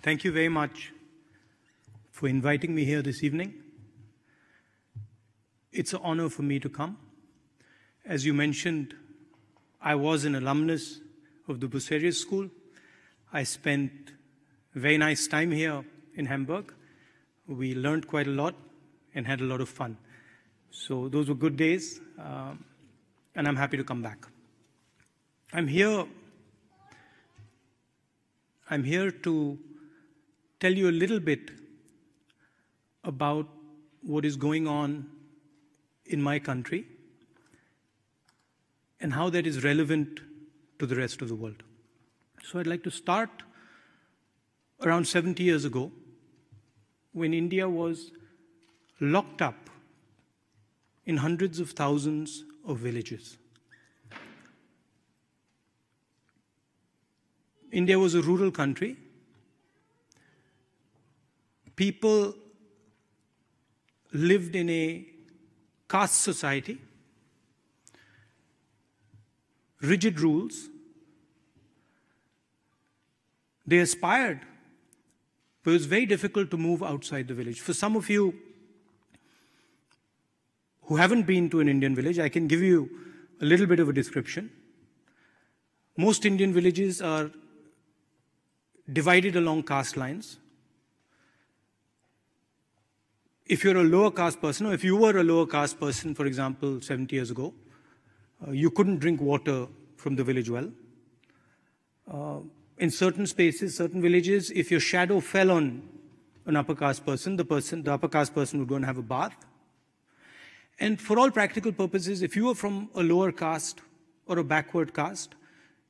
Thank you very much for inviting me here this evening. It's an honor for me to come. As you mentioned, I was an alumnus of the Bucerius school. I spent a very nice time here in Hamburg. We learned quite a lot and had a lot of fun. So those were good days, and I'm happy to come back. I'm here to tell you a little bit about what is going on in my country and how that is relevant to the rest of the world. So I'd like to start around 70 years ago, when India was locked up in hundreds of thousands of villages. India was a rural country. People lived in a caste society, rigid rules. They aspired, but it was very difficult to move outside the village. For some of you who haven't been to an Indian village, I can give you a little bit of a description. Most Indian villages are divided along caste lines. If you're a lower caste person, or if you were a lower caste person, for example, 70 years ago, you couldn't drink water from the village well. In certain spaces, certain villages, if your shadow fell on an upper caste person, the upper caste person would go and have a bath. And for all practical purposes, if you were from a lower caste or a backward caste,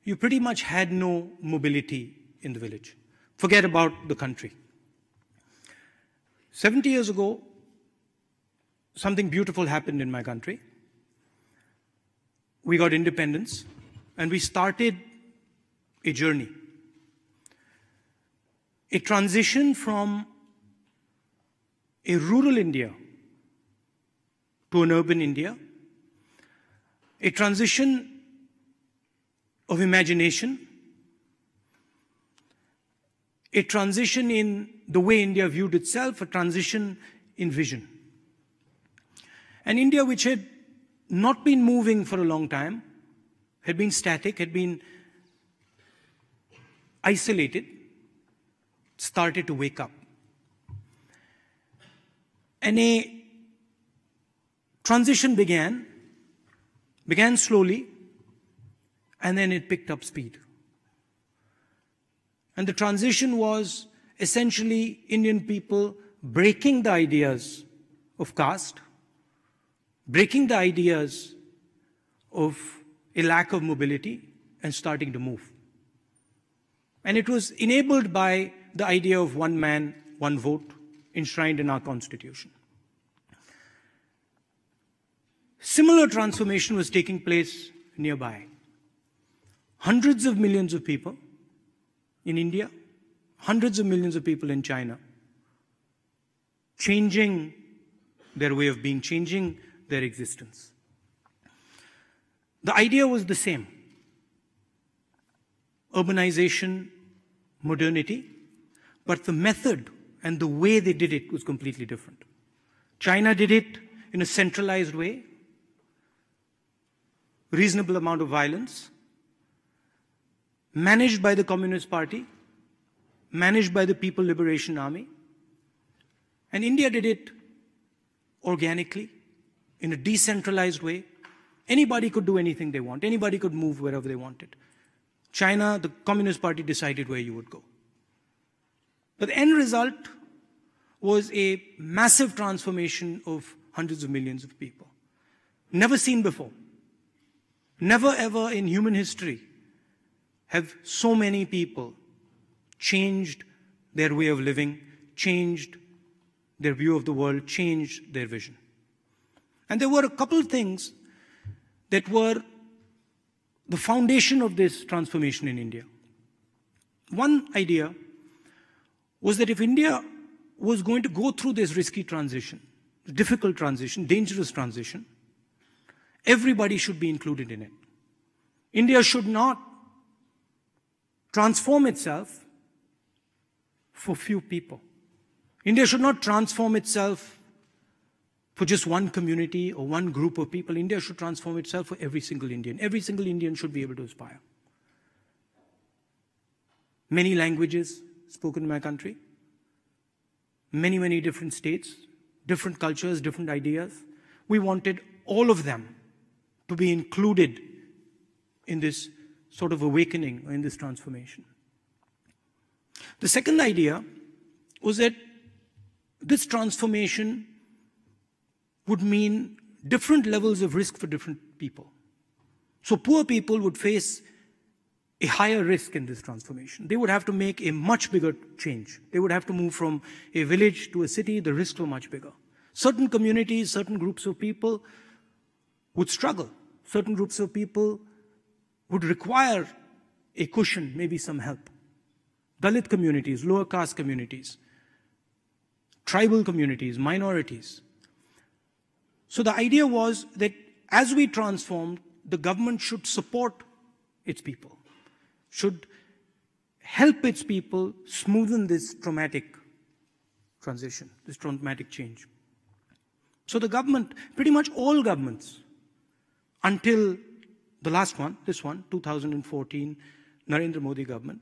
you pretty much had no mobility in the village. Forget about the country. 70 years ago, something beautiful happened in my country. We got independence, and we started a journey. A transition from a rural India to an urban India. A transition of imagination. A transition in the way India viewed itself, a transition in vision. And India, which had not been moving for a long time, had been static, had been isolated, started to wake up. And a transition began slowly, and then it picked up speed. And the transition was essentially Indian people breaking the ideas of caste, breaking the ideas of a lack of mobility, and starting to move. And it was enabled by the idea of one man, one vote, enshrined in our constitution. Similar transformation was taking place nearby. Hundreds of millions of people in India, hundreds of millions of people in China, changing their way of being, changing their existence. The idea was the same. Urbanization, modernity, but the method and the way they did it was completely different. China did it in a centralized way, reasonable amount of violence, managed by the Communist Party, managed by the People Liberation Army. And India did it organically, in a decentralized way. Anybody could do anything they want. Anybody could move wherever they wanted. China, the Communist Party decided where you would go. But the end result was a massive transformation of hundreds of millions of people. Never seen before. Never ever in human history have so many people changed their way of living, changed their view of the world, changed their vision. And there were a couple of things that were the foundation of this transformation in India. One idea was that if India was going to go through this risky transition, difficult transition, dangerous transition, everybody should be included in it. India should not transform itself for few people. India should not transform itself for just one community or one group of people. India should transform itself for every single Indian. Every single Indian should be able to aspire. Many languages spoken in my country, many, many different states, different cultures, different ideas. We wanted all of them to be included in this sort of awakening, or in this transformation. The second idea was that this transformation would mean different levels of risk for different people. So poor people would face a higher risk in this transformation. They would have to make a much bigger change. They would have to move from a village to a city. The risks were much bigger. Certain communities, certain groups of people would struggle. Certain groups of people would require a cushion, maybe some help. Dalit communities, lower caste communities, tribal communities, minorities. So the idea was that as we transformed, the government should support its people, should help its people smoothen this traumatic transition, this traumatic change. So the government, pretty much all governments, until the last one, this one, 2014, Narendra Modi government,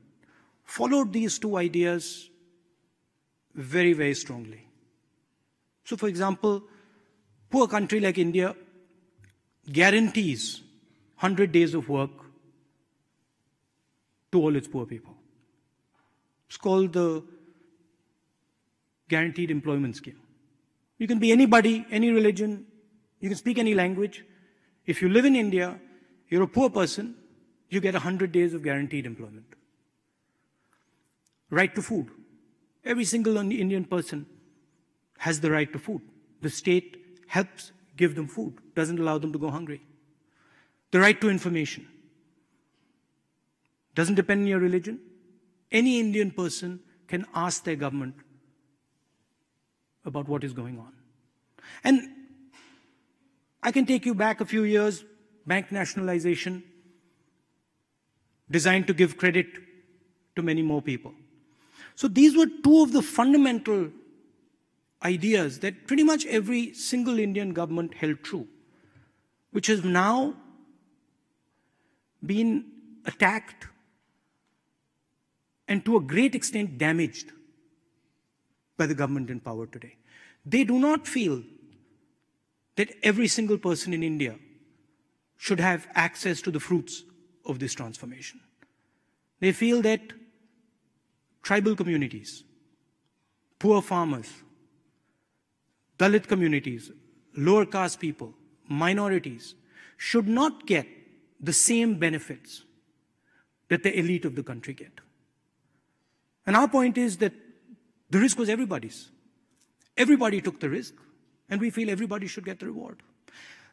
followed these two ideas very, very strongly. So for example, poor country like India guarantees 100 days of work to all its poor people. It's called the Guaranteed Employment Scheme. You can be anybody, any religion, you can speak any language. If you live in India, you're a poor person, you get 100 days of guaranteed employment. Right to food. Every single Indian person has the right to food. The state helps give them food, doesn't allow them to go hungry. The right to information. Doesn't depend on your religion. Any Indian person can ask their government about what is going on. And I can take you back a few years, bank nationalization, designed to give credit to many more people. So these were two of the fundamental ideas that pretty much every single Indian government held true, which has now been attacked and to a great extent damaged by the government in power today. They do not feel that every single person in India should have access to the fruits of this transformation. They feel that tribal communities, poor farmers, Dalit communities, lower caste people, minorities should not get the same benefits that the elite of the country get. And our point is that the risk was everybody's. Everybody took the risk, and we feel everybody should get the reward.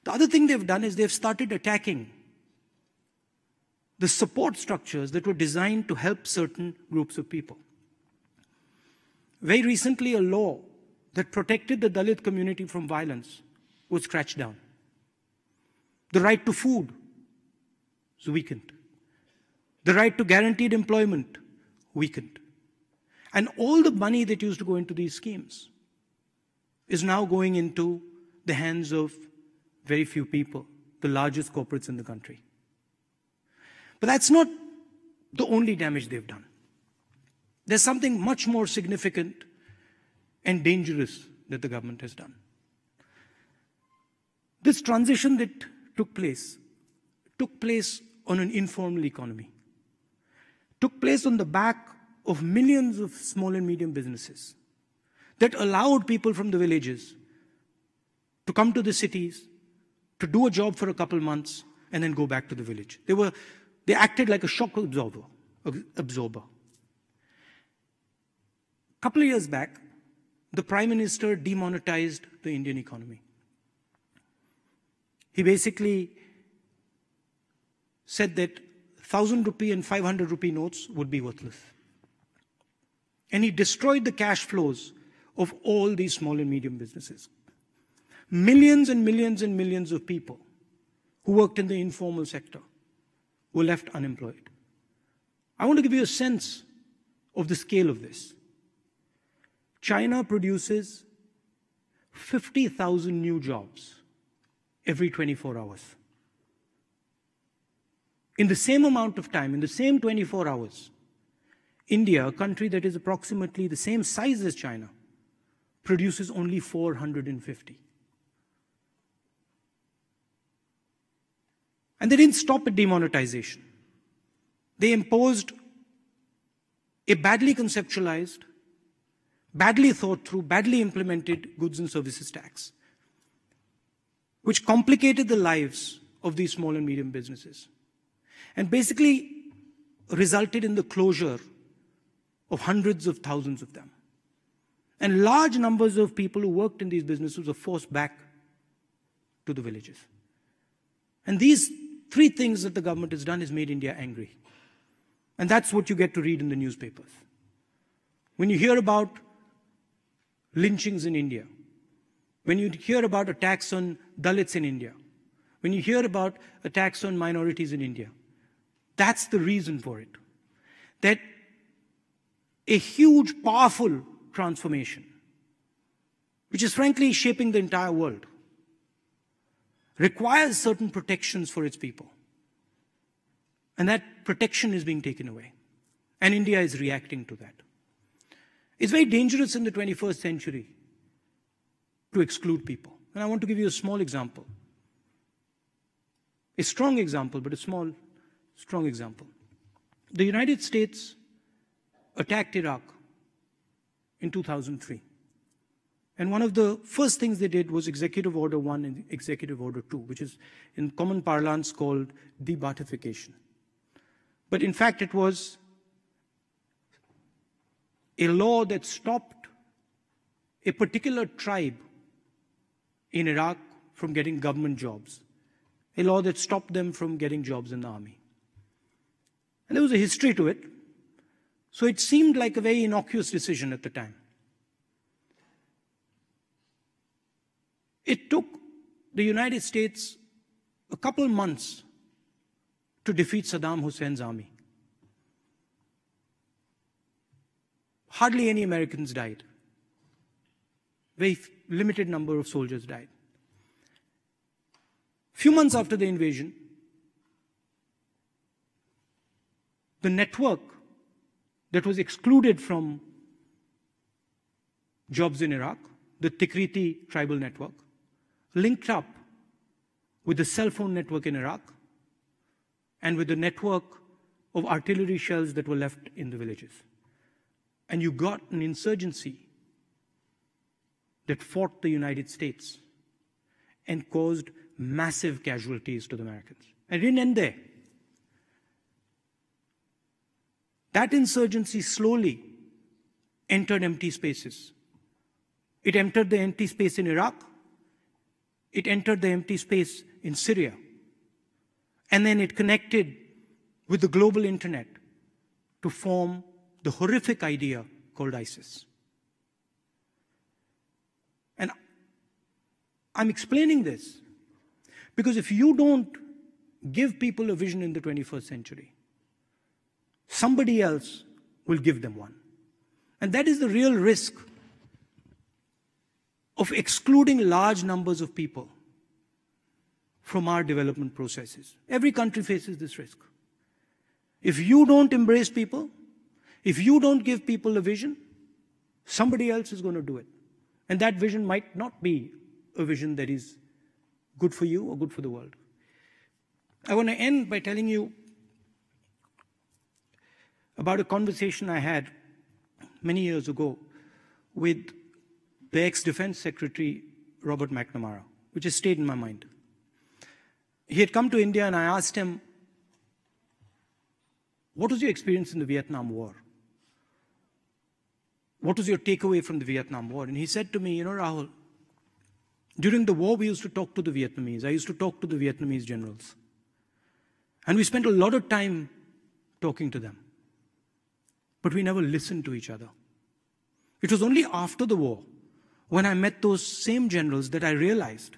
The other thing they've done is they've started attacking the support structures that were designed to help certain groups of people. Very recently, a law that protected the Dalit community from violence was scratched down. The right to food was weakened. The right to guaranteed employment weakened. And all the money that used to go into these schemes is now going into the hands of very few people, the largest corporates in the country. But that's not the only damage they've done. There's something much more significant and dangerous that the government has done. This transition that took place on an informal economy, took place on the back of millions of small and medium businesses that allowed people from the villages to come to the cities, to do a job for a couple months, and then go back to the village. They acted like a shock absorber. A couple of years back, the Prime Minister demonetized the Indian economy. He basically said that 1,000 rupee and 500 rupee notes would be worthless. And he destroyed the cash flows of all these small and medium businesses. Millions and millions and millions of people who worked in the informal sector were left unemployed. I want to give you a sense of the scale of this. China produces 50,000 new jobs every 24 hours. In the same amount of time, in the same 24 hours, India, a country that is approximately the same size as China, produces only 450. And they didn't stop at demonetization. They imposed a badly conceptualized, badly thought through, badly implemented goods and services tax, which complicated the lives of these small and medium businesses, and basically resulted in the closure of hundreds of thousands of them. And large numbers of people who worked in these businesses were forced back to the villages. And these three things that the government has done has made India angry. And that's what you get to read in the newspapers. When you hear about lynchings in India, when you hear about attacks on Dalits in India, when you hear about attacks on minorities in India, that's the reason for it. That a huge, powerful transformation, which is frankly shaping the entire world, requires certain protections for its people. And that protection is being taken away. And India is reacting to that. It's very dangerous in the 21st century to exclude people. And I want to give you a small example. A strong example, but a small, strong example. The United States attacked Iraq in 2003. And one of the first things they did was Executive Order 1 and Executive Order 2, which is in common parlance called de-Baathification. But in fact, it was a law that stopped a particular tribe in Iraq from getting government jobs, a law that stopped them from getting jobs in the army. And there was a history to it, so it seemed like a very innocuous decision at the time. It took the United States a couple months to defeat Saddam Hussein's army. Hardly any Americans died. Very limited number of soldiers died. Few months after the invasion, the network that was excluded from jobs in Iraq, the Tikriti tribal network, linked up with the cell phone network in Iraq and with the network of artillery shells that were left in the villages. And you got an insurgency that fought the United States and caused massive casualties to the Americans. And it didn't end there. That insurgency slowly entered empty spaces. It entered the empty space in Iraq. It entered the empty space in Syria. And then it connected with the global internet to form the horrific idea called ISIS. And I'm explaining this because if you don't give people a vision in the 21st century, somebody else will give them one. And that is the real risk of excluding large numbers of people from our development processes. Every country faces this risk. If you don't embrace people, if you don't give people a vision, somebody else is going to do it. And that vision might not be a vision that is good for you or good for the world. I want to end by telling you about a conversation I had many years ago with the ex-Defense Secretary, Robert McNamara, which has stayed in my mind. He had come to India and I asked him, what was your experience in the Vietnam War? What was your takeaway from the Vietnam War? And he said to me, you know, Rahul, during the war we used to talk to the Vietnamese. I used to talk to the Vietnamese generals. And we spent a lot of time talking to them. But we never listened to each other. It was only after the war, when I met those same generals, that I realized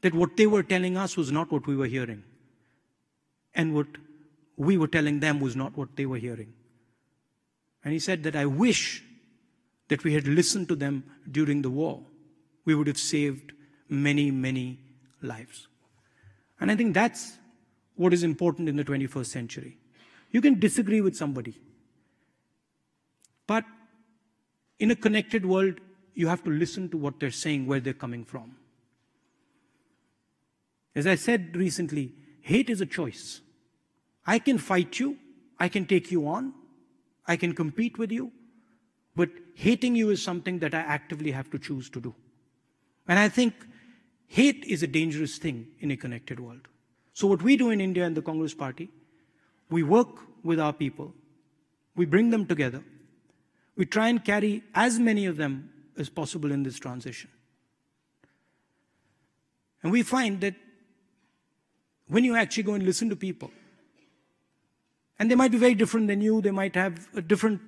that what they were telling us was not what we were hearing. And what we were telling them was not what they were hearing. And he said that I wish that we had listened to them during the war, we would have saved many, many lives. And I think that's what is important in the 21st century. You can disagree with somebody, but in a connected world, you have to listen to what they're saying, where they're coming from. As I said recently, hate is a choice. I can fight you, I can take you on, I can compete with you, but hating you is something that I actively have to choose to do. And I think hate is a dangerous thing in a connected world. So what we do in India and the Congress Party, we work with our people, we bring them together, we try and carry as many of them as possible in this transition. And we find that when you actually go and listen to people, and they might be very different than you, they might have a different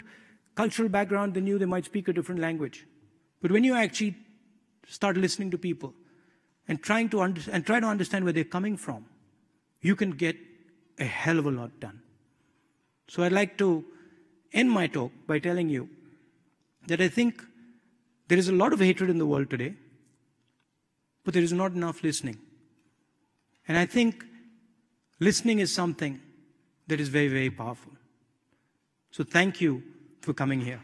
cultural background than you, they might speak a different language. But when you actually start listening to people and try to understand where they're coming from, you can get a hell of a lot done. So I'd like to end my talk by telling you that I think there is a lot of hatred in the world today, but there is not enough listening. And I think listening is something that is very, very powerful. So thank you for coming here.